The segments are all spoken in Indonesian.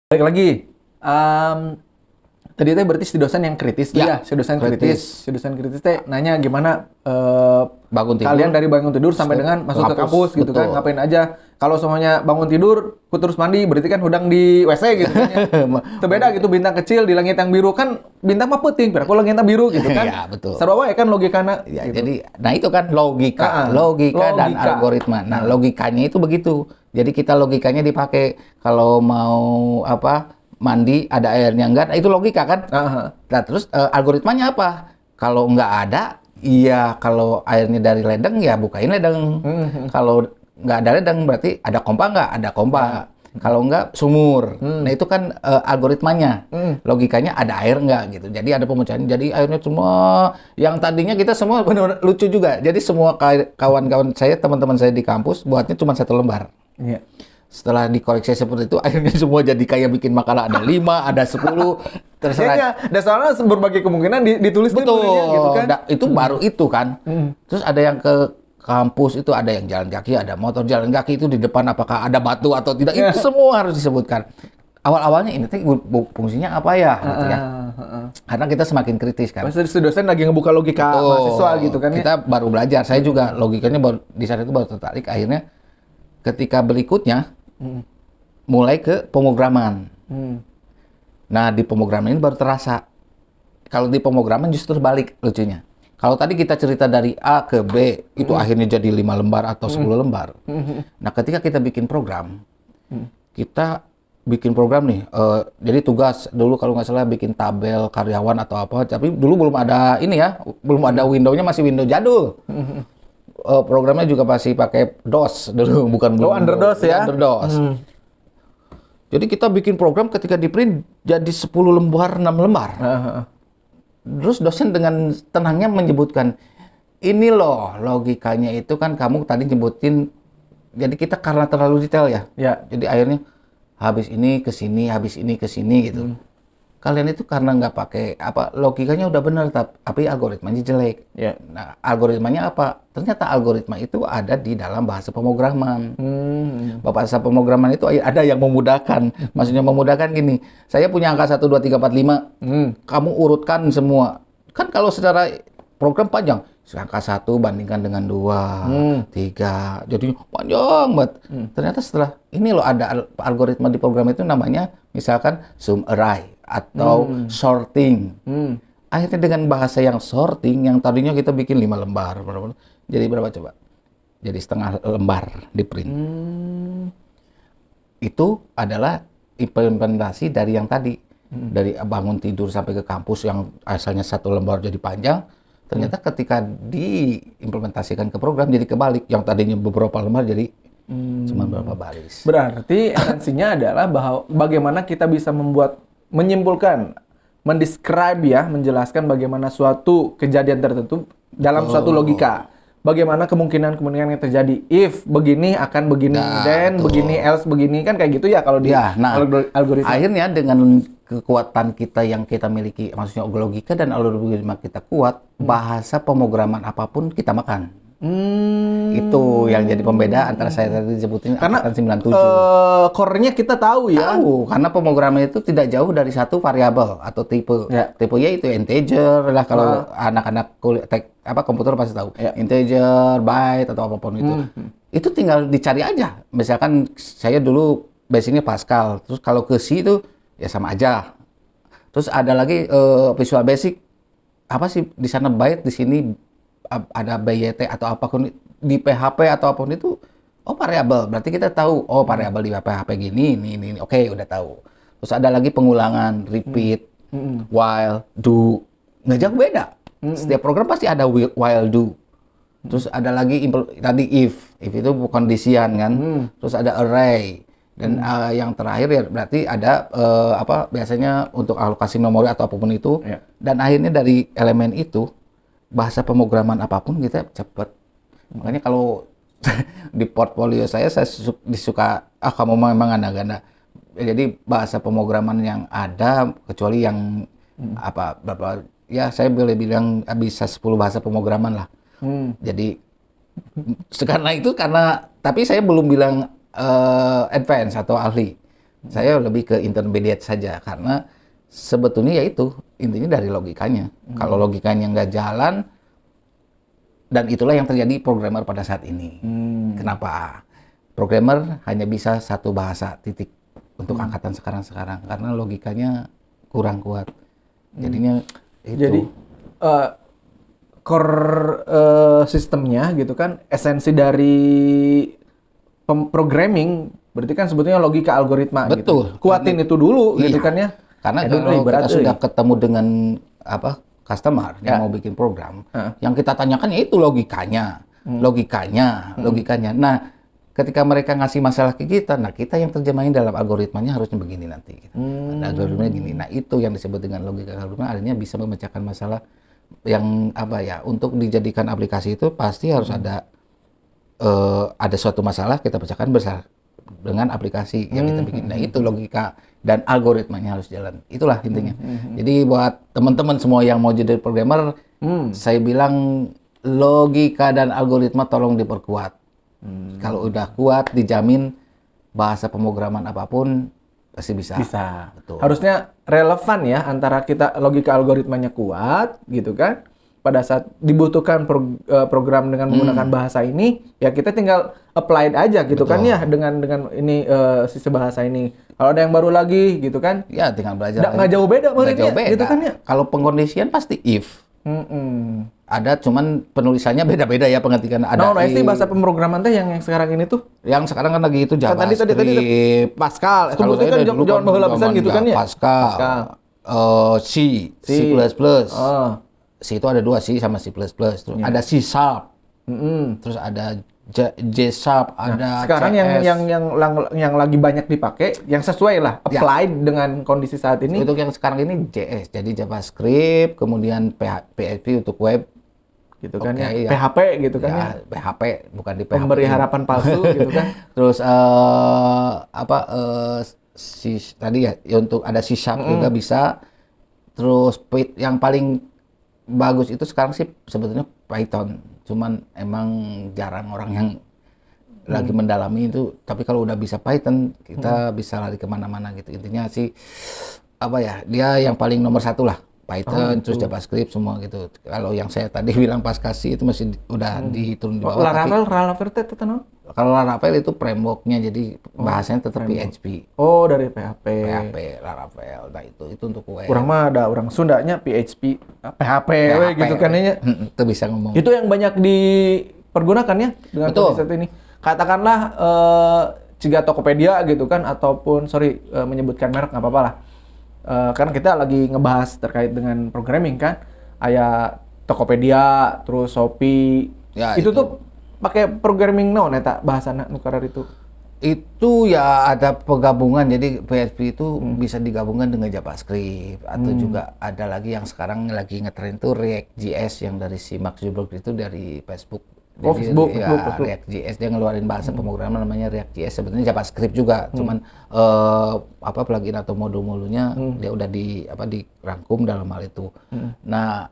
Balik lagi, tadi teh berarti si dosen yang kritis tuh ya, si dosen kritis. Si dosen kritis teh nanya gimana Bangun tidur, kalian dari bangun tidur sampai dengan masuk ke kampus gitu kan, ngapain aja. Kalau semuanya bangun tidur, terus mandi, berarti kan hudang di WC gitu kan ya. Itu beda gitu, bintang kecil di langit yang biru kan, bintang mah peuting, aku langit yang biru gitu kan. Ya, betul. Sarua wae kan logikana. Ya, Gitu. jadi, nah itu kan logika dan algoritma. Nah, logikanya itu begitu. Jadi kita logikanya dipakai kalau mau mandi ada airnya enggak, nah itu logika kan. Nah terus algoritmanya apa? Kalau nggak ada, iya kalau airnya dari ledeng ya bukain ledeng. Kalau nggak ada ledeng berarti ada pompa nggak? Ada pompa. Kalau nggak sumur. Nah itu kan algoritmanya. Logikanya ada air nggak gitu. Jadi ada pemecahan. Jadi airnya semua yang tadinya kita semua benar-benar lucu juga. Jadi semua kawan-kawan saya, teman-teman saya di kampus buatnya cuma 1 lembar. Iya. Setelah dikoreksi seperti itu, akhirnya semua jadi kayak bikin makalah ada 5, ada 10, terserah. Iya, dasarnya berbagai kemungkinan ditulis Betul, gitu kan. itu baru itu kan. Terus ada yang ke kampus itu, ada yang jalan kaki, ada motor jalan kaki itu di depan apakah ada batu atau tidak, itu semua harus disebutkan. Awal-awalnya ini fungsinya apa ya gitu ya. Karena kita semakin kritis kan. Pas dosen lagi ngebuka logika mahasiswa gitu kan ya. Kita baru belajar, saya juga logikanya baru di saat itu baru tertarik. Akhirnya ketika berikutnya mulai ke pemrograman. Nah, di pemrograman ini baru terasa. Kalau di pemrograman justru balik lucunya. Kalau tadi kita cerita dari A ke B, itu akhirnya jadi 5 lembar atau 10 lembar. Nah, ketika kita bikin program, kita bikin program nih, jadi tugas dulu kalau nggak salah bikin tabel karyawan atau apa, tapi dulu belum ada ini ya, belum ada Windows-nya, masih Windows jadul. Programnya juga masih pakai DOS dulu, bukan underDOS ya? UnderDOS. Jadi kita bikin program ketika di print jadi 10 lembar, 6 lembar. Terus dosen dengan tenangnya menyebutkan, ini loh logikanya itu kan kamu tadi nyebutin, jadi kita karena terlalu detail ya. Jadi akhirnya habis ini ke sini, habis ini ke sini gitu. Kalian itu karena nggak pakai logikanya udah benar, tapi algoritmanya jelek. Nah, algoritmanya apa? Ternyata algoritma itu ada di dalam bahasa pemrograman. Bahasa pemrograman itu ada yang memudahkan. Maksudnya memudahkan gini, saya punya angka 1, 2, 3, 4, 5. Kamu urutkan semua. Kan kalau secara program panjang, angka 1 bandingkan dengan 2, 3. Jadi panjang banget. Ternyata setelah ini loh ada algoritma di program itu namanya misalkan sum array atau sorting. Akhirnya dengan bahasa yang sorting, yang tadinya kita bikin 5 lembar, jadi berapa coba? Jadi setengah lembar di print. Itu adalah implementasi dari yang tadi. Dari bangun tidur sampai ke kampus yang asalnya 1 lembar jadi panjang. Ternyata ketika diimplementasikan ke program jadi kebalik. Yang tadinya beberapa lembar jadi cuma beberapa baris. Berarti esensinya adalah bahwa bagaimana kita bisa menyimpulkan, mendescribe ya, menjelaskan bagaimana suatu kejadian tertentu dalam suatu logika. Bagaimana kemungkinan-kemungkinan yang terjadi. If begini akan begini, then begini, else begini. Kan kayak gitu ya kalau di algoritma. Akhirnya dengan kekuatan kita yang kita miliki, maksudnya logika dan algoritma kita kuat, bahasa pemrograman apapun kita makan. Itu yang jadi pembeda antara saya tadi disebutin karena angkatan 97. Core-nya kita tahu ya. Tahu, karena pemrograman itu tidak jauh dari satu variabel atau tipe. Tipenya itu integer lah, kalau anak-anak komputer pasti tahu. Integer, byte atau apapun itu. Itu tinggal dicari aja. Misalkan saya dulu basicnya Pascal, terus kalau ke C itu ya sama aja. Terus ada lagi Visual Basic, apa sih di sana byte, di sini ada BYT atau apapun di PHP atau apapun itu, variabel. Berarti kita tahu, variabel di PHP gini, ini. Oke, udah tahu. Terus ada lagi pengulangan, repeat, while, do. Nggak jauh beda. Setiap program pasti ada while, do. Terus ada lagi tadi if itu kondisian kan. Terus ada array. Dan yang terakhir ya berarti ada biasanya untuk alokasi memori atau apapun itu. Dan akhirnya dari elemen itu, bahasa pemrograman apapun kita cepat. Makanya kalau di portfolio saya disuka, kamu memang ganda-ganda. Jadi bahasa pemrograman yang ada, kecuali yang ya saya boleh bilang bisa 10 bahasa pemrograman lah. Jadi karena tapi saya belum bilang advance atau ahli. Saya lebih ke intermediate saja karena sebetulnya ya itu intinya dari logikanya. Kalau logikanya nggak jalan, dan itulah yang terjadi programmer pada saat ini. Kenapa? Programmer hanya bisa satu bahasa titik untuk angkatan sekarang karena logikanya kurang kuat. Jadinya itu. Jadi core sistemnya gitu kan, esensi dari programming berarti kan sebetulnya logika algoritma. Betul. Gitu. Kuatin itu dulu gitu kan ya. Karena kalau kita sudah ketemu dengan customer yang mau bikin program, yang kita tanyakan ya itu logikanya. Logikanya. Nah, ketika mereka ngasih masalah ke kita, nah kita yang terjemahin dalam algoritmanya harusnya begini nanti. Gitu. Nah, algoritmanya gini. Nah, itu yang disebut dengan logika algoritma, artinya bisa memecahkan masalah yang untuk dijadikan aplikasi itu pasti harus ada suatu masalah kita pecahkan besar dengan aplikasi yang kita bikin. Nah, itu logika dan algoritmanya harus jalan. Itulah intinya. Jadi buat teman-teman semua yang mau jadi programmer, saya bilang logika dan algoritma tolong diperkuat. Kalau udah kuat, dijamin bahasa pemrograman apapun pasti bisa. Bisa. Betul. Harusnya relevan ya antara kita logika algoritmanya kuat gitu kan. Pada saat dibutuhkan program dengan menggunakan bahasa ini, ya kita tinggal applied aja gitu. Betul. Kan ya dengan ini sisi bahasa ini. Kalau ada yang baru lagi gitu kan? Ya tinggal belajar. Nggak jauh beda gitu kan ya? Kalau pengkondisian pasti if. Ada, cuman penulisannya beda-beda ya pengertian. Ada itu bahasa pemrograman teh yang sekarang ini tuh. Yang sekarang kan lagi itu JavaScript. Tadi Pascal. Itu berarti kan zaman baheula pisan gitu kan ya? Pascal. C++. C itu ada 2, C sama C++. Terus ada C#. Terus ada J#, ada sekarang CS. yang lagi banyak dipakai, yang sesuai lah, applied dengan kondisi saat ini. Untuk yang sekarang ini JS, jadi JavaScript, kemudian PHP untuk web, gitu kan ya. PHP gitu kan ya. PHP bukan di PHP. Pemberi harapan palsu gitu kan. Terus tadi ya untuk ada C# juga bisa. Terus yang paling bagus itu sekarang sih sebetulnya Python. Cuman emang jarang orang yang lagi mendalami itu. Tapi kalau udah bisa Python, kita bisa lari kemana-mana gitu. Intinya sih, dia yang paling nomor 1 lah. Python, terus JavaScript, semua gitu. Kalau yang saya tadi bilang pas kasih itu masih udah dihitung di bawah. Laravel itu tenang? Kalau Laravel itu framework-nya, jadi bahasanya tetap PHP. Oh, dari PHP. Laravel. Nah itu untuk web. Orang mah ada orang Sundanya PHP, PHP gitu kan ya. Itu bisa ngomong. Itu yang banyak dipergunakan ya dengan kondisi saat ini. Katakanlah jika Tokopedia gitu kan, ataupun menyebutkan merek nggak apa-apa lah. Kan kita lagi ngebahas terkait dengan programming kan, kayak Tokopedia, terus Shopee, itu tuh pakai programming naon eta bahasana nu karar itu? Itu ya ada penggabungan, jadi PHP itu bisa digabungkan dengan JavaScript, atau juga ada lagi yang sekarang lagi ngetren tuh React.js yang dari si Mark Zuckerberg itu dari Facebook. Facebook. React.js, dia ngeluarin bahasa pemrograman namanya React.js, sebetulnya JavaScript juga, cuman plugin atau modul-modulnya dia udah dirangkum dalam hal itu. Nah,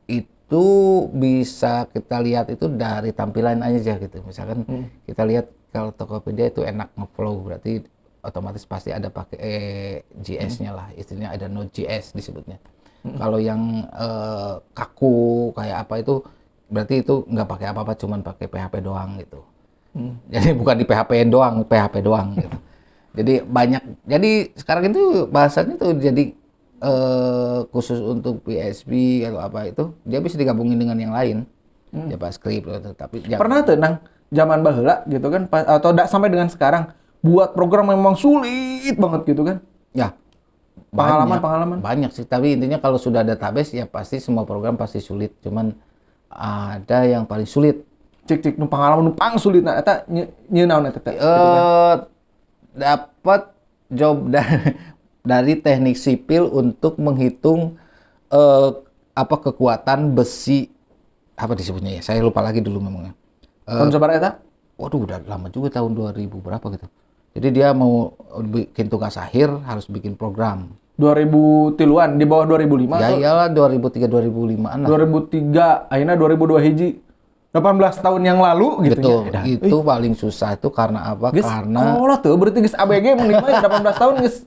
itu bisa kita lihat itu dari tampilan aja gitu. Misalkan kita lihat kalau Tokopedia itu enak nge-flow, berarti otomatis pasti ada pakai JS-nya lah, istilahnya ada Node.js disebutnya. Kalau yang kaku kayak apa itu berarti itu nggak pakai apa-apa, cuman pakai PHP doang gitu. Jadi bukan di PHP doang gitu. Jadi banyak. Jadi sekarang itu bahasanya tuh jadi khusus untuk PHP atau apa itu dia bisa digabungin dengan yang lain. JavaScript gitu. Tapi pernah tuh nang zaman baheula gitu kan, atau sampai dengan sekarang buat program yang memang sulit banget gitu kan? Ya. Pengalaman banyak sih, tapi intinya kalau sudah database ya pasti semua program pasti sulit. Cuman ada yang paling sulit. Cik nu pengalaman nu pang sulit nah eta nyeunaun eta teh. Dapat job dari teknik sipil untuk menghitung kekuatan besi, apa disebutnya ya? Saya lupa lagi dulu memangnya. Tahun sabaraha eta? Waduh, udah lama juga, tahun 2000 berapa gitu. Jadi dia mau bikin tugas akhir harus bikin program. 2003-an, di bawah 2005 ya iyalah 2003 2005-an lah. 2003, akhirnya 2002 hiji. 18 tahun yang lalu gitu. Betul. Itu paling susah itu karena apa? Geus, Karena kalau tuh berarti geus ABG minimal 18 tahun geus.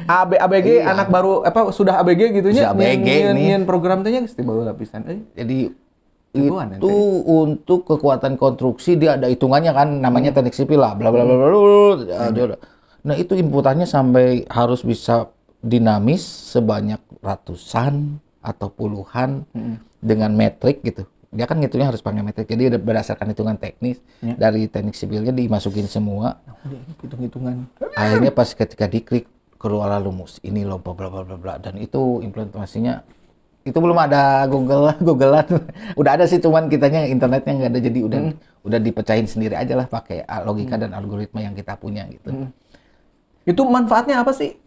ABG Iya. anak baru sudah ABG gitu nya. Sudah ABG nih. Nyen program teh nya geus baru lapisan. Jadi Jagoan itu untuk kekuatan konstruksi dia ada hitungannya kan, namanya teknik sipil lah, bla bla bla bla. Nah itu inputannya sampai harus bisa dinamis sebanyak ratusan atau puluhan dengan metrik gitu. Dia kan ngitungnya harus pakai metrik, jadi berdasarkan hitungan teknis dari teknik sipilnya dimasukin semua. Hitung-hitungan. Akhirnya pas ketika diklik keluar rumus ini loh bla bla bla bla, dan itu implementasinya itu belum ada Googlean. Udah ada sih, cuman kitanya internetnya nggak ada, jadi udah dipecahin sendiri aja lah pakai logika dan algoritma yang kita punya gitu. Itu manfaatnya apa sih?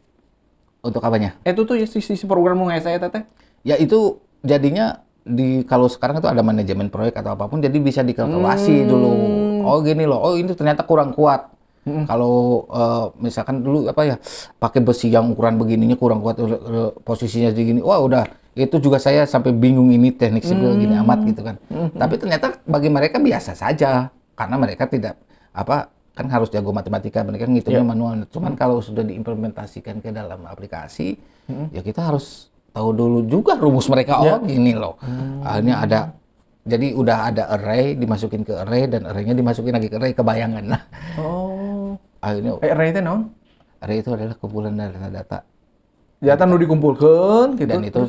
Untuk apanya? Itu tuh ya sisi program saya teteh. Ya itu jadinya kalau sekarang itu ada manajemen proyek atau apapun, jadi bisa dikalkulasi dulu. Oh gini loh, oh ini ternyata kurang kuat. Kalau misalkan dulu pakai besi yang ukuran begininya kurang kuat, posisinya segini, wah udah itu juga saya sampai bingung ini teknik sipil gini amat gitu kan. Tapi ternyata bagi mereka biasa saja karena mereka tidak kan harus jago matematika, mereka ngitungnya manual. Cuman kalau sudah diimplementasikan ke dalam aplikasi, ya kita harus tahu dulu juga rumus mereka. Oh gini loh. Akhirnya jadi udah ada array, dimasukin ke array, dan arraynya dimasukin lagi ke array, kebayangan. Nah, akhirnya array itu naon? Array itu adalah kumpulan data-data. Data nu dikumpulkan gitu. Dan itu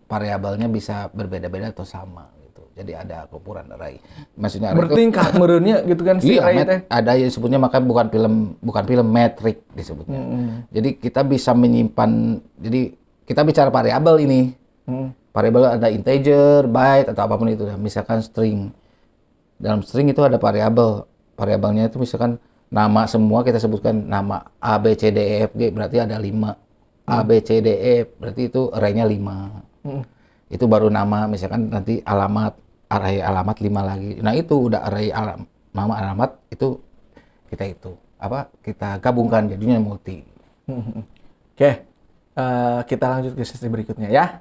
variabelnya bisa berbeda-beda atau sama gitu. Jadi ada kumpulan array. Maksudnya array bertingkat merenya gitu kan si array teh. Ada yang sebutnya, makanya bukan film metrik disebutnya. Jadi kita bisa menyimpan, jadi kita bicara variabel ini. Variabel ada integer, byte, atau apapun itu. Misalkan string. Dalam string itu ada variabel. Variabelnya itu misalkan nama semua, kita sebutkan nama A, B, C, D, E, F, G, berarti ada 5. A, B, C, D, E, berarti itu array-nya 5. Itu baru nama, misalkan nanti array alamat 5 lagi. Nah itu udah array nama alamat, itu kita gabungkan jadinya multi. Oke. Kita lanjut ke sesi berikutnya ya.